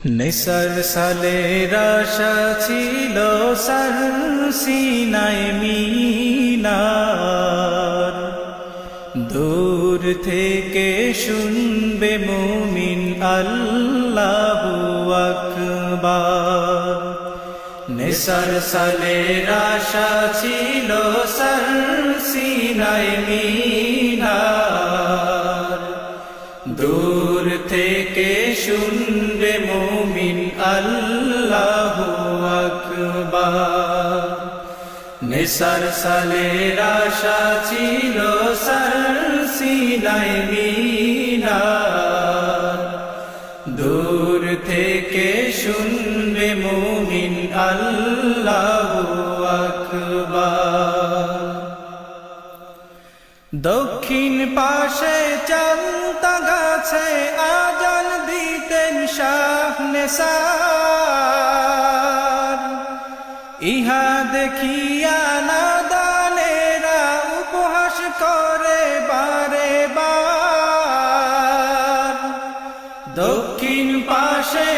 নেসার সালের আশা ছিল সার সিনায় মিনার, দূর থেকে শুনবে মুমিন আল্লাহু আকবার। নেসার সালের আশা ছিল সার সিনায় মিনার, দূর থেকে শুনবে মুমিন আল্লাহু আকবার। নেসার সালের আশা ছিল সার সিনায় মিনার, দূর থেকে শুনবে মুমিন আল্লাহু আকবার। দক্ষিণ পাশে চালতা গাছে আজান দিতেন শাহ নেসার, ইহা দেখিয়া নাদানেরা উপহাস করে বারে বার। দক্ষিণ পাশে